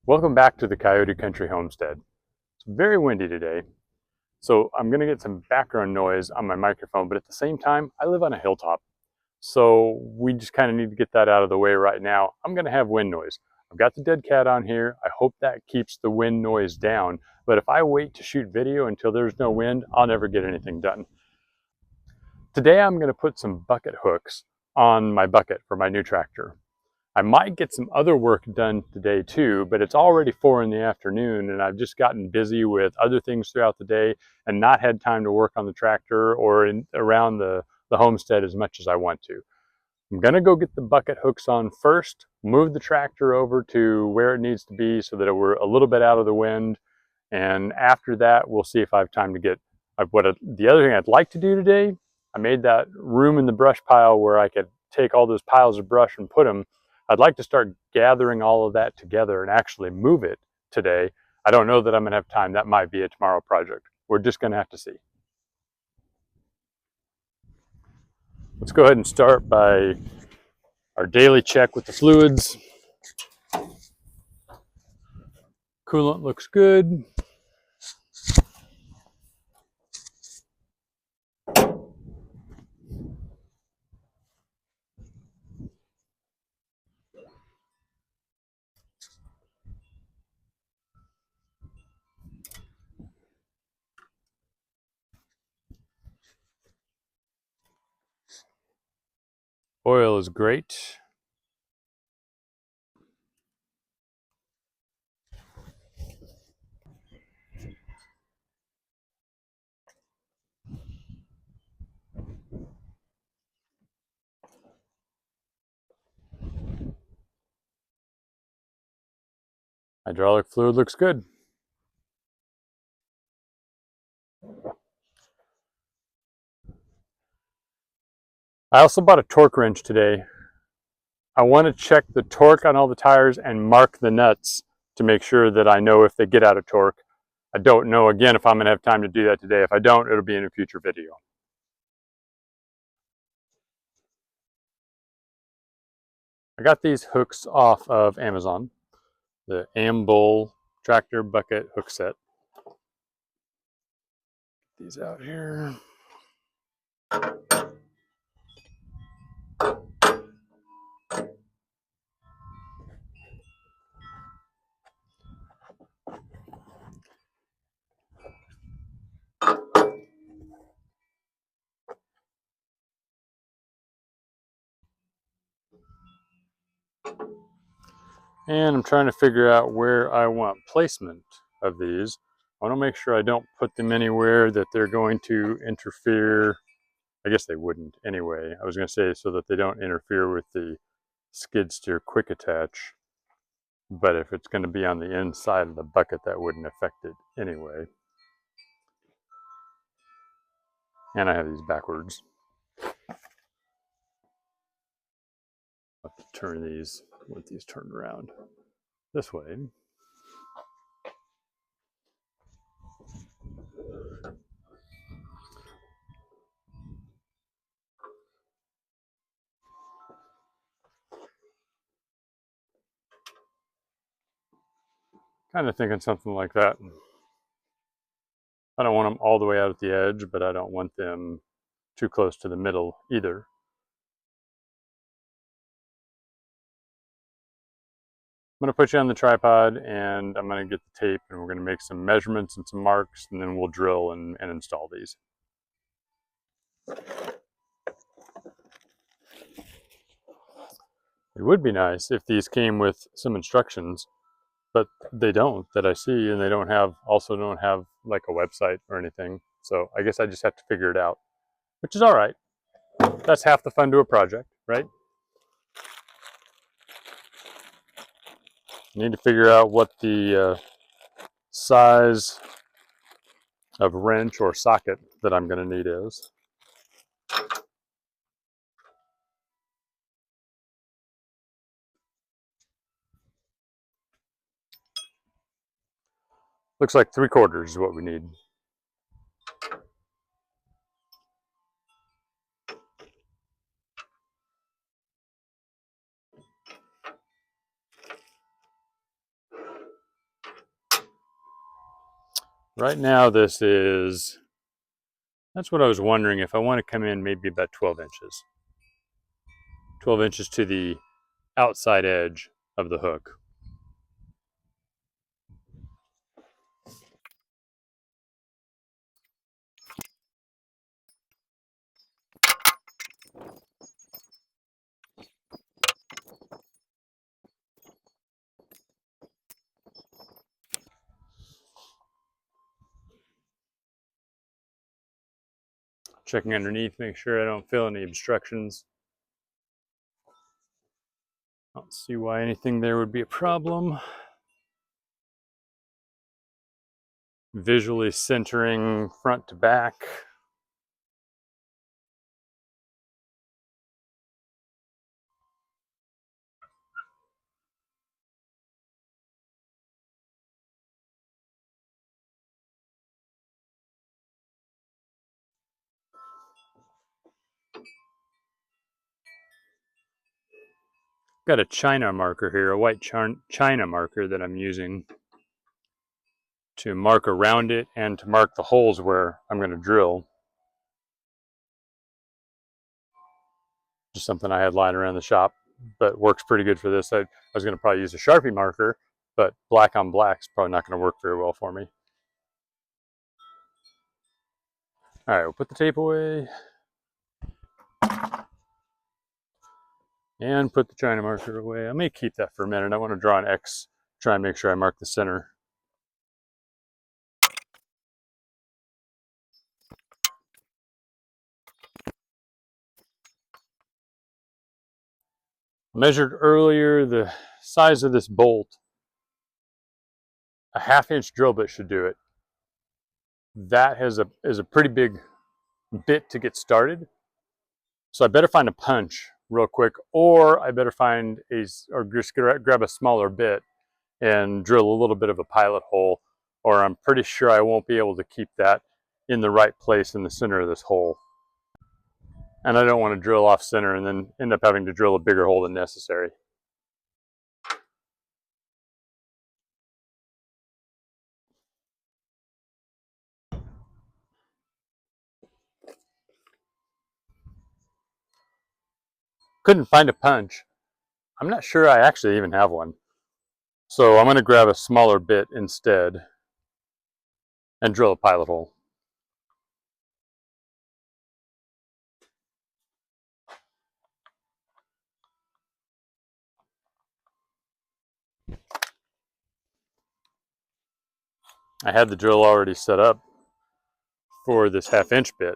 Welcome back to the Coyote Country Homestead. It's very windy today, so I'm going to get some background noise on my microphone, but at the same time, I live on a hilltop. So we just kind of need to get that out of the way right now. I'm going to have wind noise. I've got the dead cat on here. I hope that keeps the wind noise down, but if I wait to shoot video until there's no wind, I'll never get anything done. Today I'm going to put some bucket hooks on my bucket for my new tractor. I might get some other work done today too, but it's already 4 in the afternoon and I've just gotten busy with other things throughout the day and not had time to work on the tractor or around the homestead as much as I want to. I'm gonna go get the bucket hooks on first, move the tractor over to where it needs to be so that we're a little bit out of the wind, and after that we'll see if I have time to get the other thing I'd like to do today. I made that room in the brush pile where I could take all those piles of brush and put them. I'd like to start gathering all of that together and actually move it today. I don't know that I'm gonna have time. That might be a tomorrow project. We're just gonna have to see. Let's go ahead and start by our daily check with the fluids. Coolant looks good. Oil is great. Hydraulic fluid looks good. I also bought a torque wrench today. I want to check the torque on all the tires and mark the nuts to make sure that I know if they get out of torque. I don't know, again, if I'm going to have time to do that today. If I don't, it'll be in a future video. I got these hooks off of Amazon, the Ambull tractor bucket hook set. Get these out here. And I'm trying to figure out where I want placement of these. I want to make sure I don't put them anywhere that they're going to interfere. I guess they wouldn't anyway. I was going to say so that they don't interfere with the skid steer quick attach. But if it's going to be on the inside of the bucket, that wouldn't affect it anyway. And I have these backwards. I'll have to turn these, want these turned around this way. Kind of thinking something like that. I don't want them all the way out at the edge, but I don't want them too close to the middle either. I'm going to put you on the tripod and I'm going to get the tape and we're going to make some measurements and some marks and then we'll drill and install these. It would be nice if these came with some instructions, but they don't that I see, and they don't have like a website or anything. So I guess I just have to figure it out, which is all right. That's half the fun to a project, right? I need to figure out what the size of wrench or socket that I'm going to need is. Looks like 3/4 is what we need. Right now this is, that's what I was wondering, if I want to come in maybe about 12 inches. 12 inches to the outside edge of the hook. Checking underneath, make sure I don't feel any obstructions. I don't see why anything there would be a problem. Visually centering front to back. Got a China marker here, a white China marker that I'm using to mark around it and to mark the holes where I'm going to drill. Just something I had lying around the shop, but works pretty good for this. I was going to probably use a Sharpie marker, but black on black is probably not going to work very well for me. All right, we'll put the tape away and put the China marker away. I may keep that for a minute. I want to draw an X, try and make sure I mark the center. I measured earlier the size of this bolt. A 1/2 inch drill bit should do it. That is a pretty big bit to get started. So I better find a punch real quick, or I better find or just grab a smaller bit and drill a little bit of a pilot hole, or I'm pretty sure I won't be able to keep that in the right place in the center of this hole. And I don't want to drill off center and then end up having to drill a bigger hole than necessary. Couldn't find a punch. I'm not sure I actually even have one. So I'm going to grab a smaller bit instead and drill a pilot hole. I had the drill already set up for this 1/2 inch bit.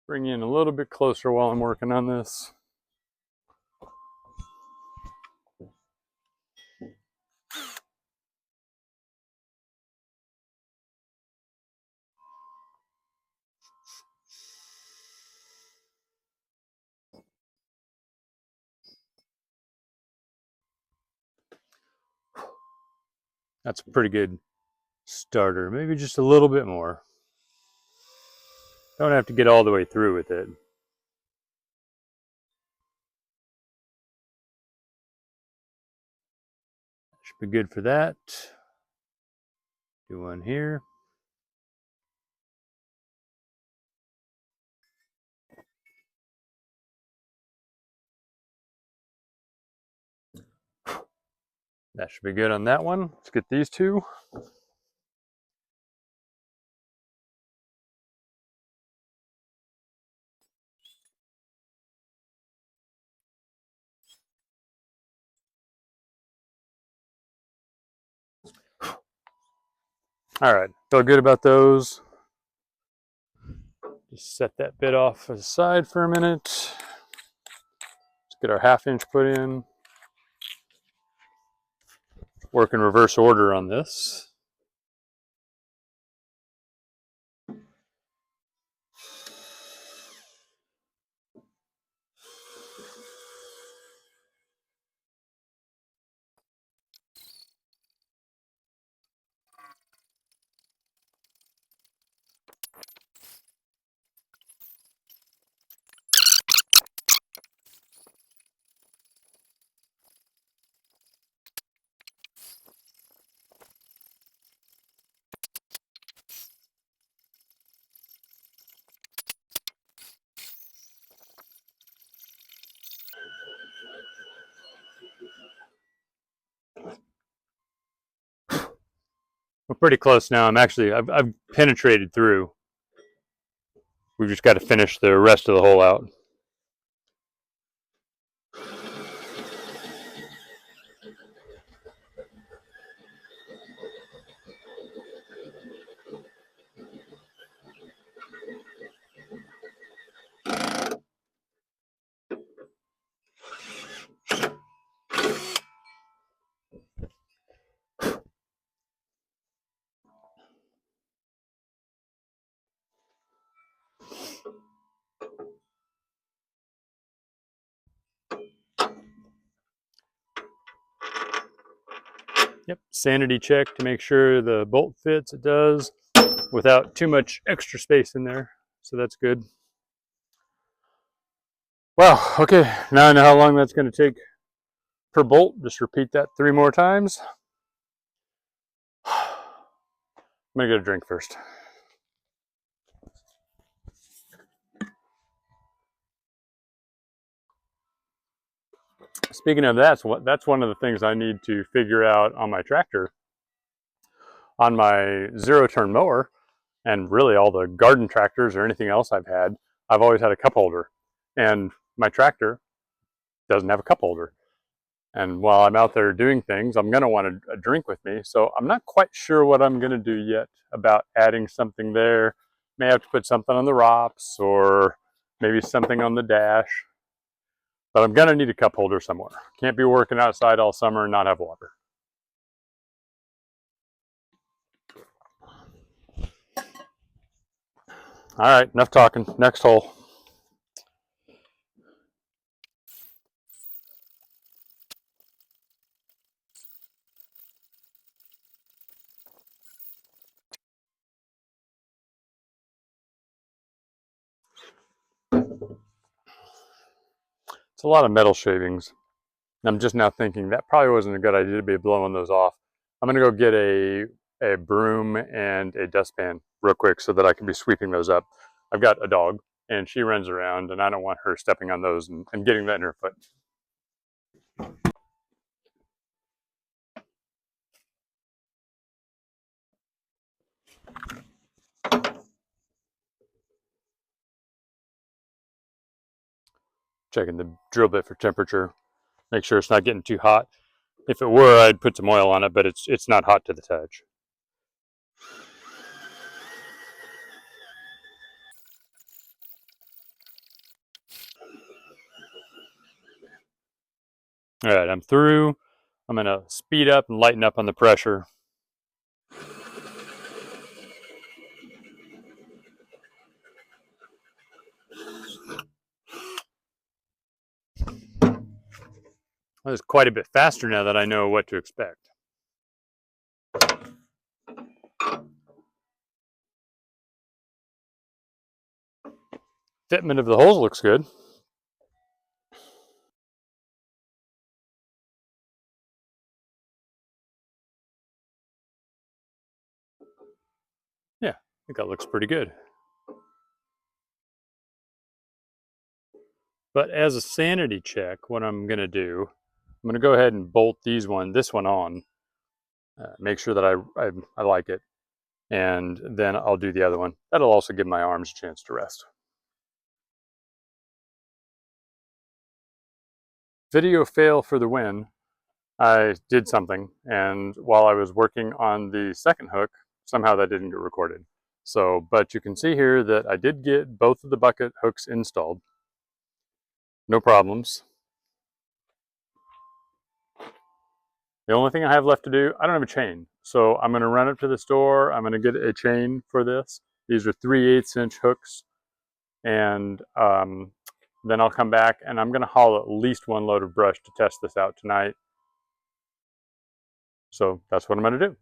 Bring you in a little bit closer while I'm working on this. That's a pretty good starter. Maybe just a little bit more. Don't have to get all the way through with it. Should be good for that. Do one here. That should be good on that one. Let's get these two. All right, feel good about those. Just set that bit off aside for a minute. Let's get our 1/2 inch put in. Work in reverse order on this. We're pretty close now. I've penetrated through. We've just got to finish the rest of the hole out. Yep, sanity check to make sure the bolt fits. It does, without too much extra space in there. So that's good. Wow, okay, now I know how long that's going to take per bolt. Just repeat that 3 more times. I'm going to get a drink first. Speaking of that, that's one of the things I need to figure out on my tractor. On my zero-turn mower, and really all the garden tractors or anything else I've had, I've always had a cup holder. And my tractor doesn't have a cup holder. And while I'm out there doing things, I'm going to want a drink with me. So I'm not quite sure what I'm going to do yet about adding something there. May have to put something on the ROPS or maybe something on the dash. But I'm going to need a cup holder somewhere. Can't be working outside all summer and not have water. All right, enough talking. Next hole. It's a lot of metal shavings. I'm just now thinking that probably wasn't a good idea to be blowing those off. I'm going to go get a broom and a dustpan real quick so that I can be sweeping those up. I've got a dog and she runs around and I don't want her stepping on those and getting that in her foot. Checking the drill bit for temperature. Make sure it's not getting too hot. If it were, I'd put some oil on it, but it's not hot to the touch. All right, I'm through. I'm going to speed up and lighten up on the pressure. Well, it's quite a bit faster now that I know what to expect. Fitment of the holes looks good. Yeah, I think that looks pretty good. But as a sanity check, what I'm going to do, I'm going to go ahead and bolt this one on. Make sure that I like it. And then I'll do the other one. That'll also give my arms a chance to rest. Video fail for the win. I did something, and while I was working on the second hook, somehow that didn't get recorded. So, but you can see here that I did get both of the bucket hooks installed. No problems. The only thing I have left to do, I don't have a chain. So I'm going to run up to the store. I'm going to get a chain for this. These are 3/8" hooks. And then I'll come back and I'm going to haul at least one load of brush to test this out tonight. So that's what I'm going to do.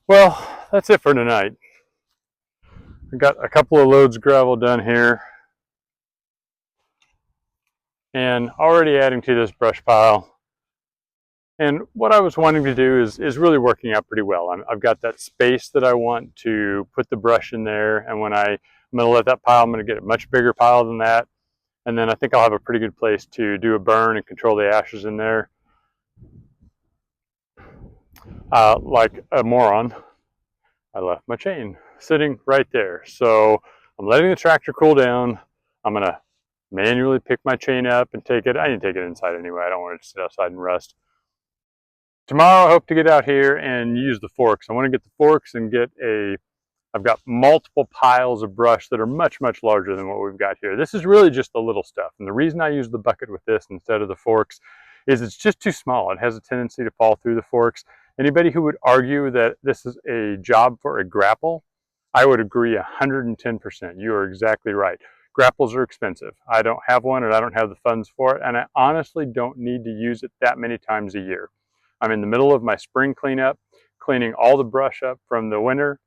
Well, that's it for tonight. I got a couple of loads of gravel done here and already adding to this brush pile. And what I was wanting to do is really working out pretty well. I've got that space that I want to put the brush in there, and when I'm going to let that pile, I'm going to get a much bigger pile than that. And then I think I'll have a pretty good place to do a burn and control the ashes in there. Like a moron, I left my chain sitting right there. So I'm letting the tractor cool down. I'm going to manually pick my chain up and take it. I need to take it inside anyway. I don't want it to sit outside and rust. Tomorrow I hope to get out here and use the forks. I want to get the forks and I've got multiple piles of brush that are much, much larger than what we've got here. This is really just the little stuff. And the reason I use the bucket with this instead of the forks is it's just too small. It has a tendency to fall through the forks. Anybody who would argue that this is a job for a grapple, I would agree 110%. You are exactly right. Grapples are expensive. I don't have one and I don't have the funds for it. And I honestly don't need to use it that many times a year. I'm in the middle of my spring cleanup, cleaning all the brush up from the winter,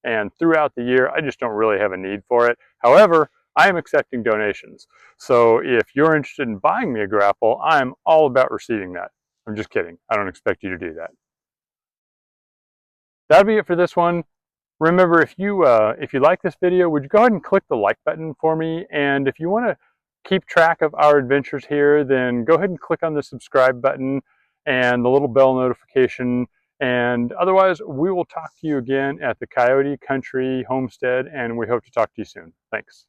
and throughout the year, I just don't really have a need for it. However, I am accepting donations. So if you're interested in buying me a grapple, I'm all about receiving that. I'm just kidding. I don't expect you to do that. That'll be it for this one. Remember, if you like this video, would you go ahead and click the like button for me? And if you want to keep track of our adventures here, then go ahead and click on the subscribe button and the little bell notification. And otherwise, we will talk to you again at the Coyote Country Homestead, and we hope to talk to you soon. Thanks.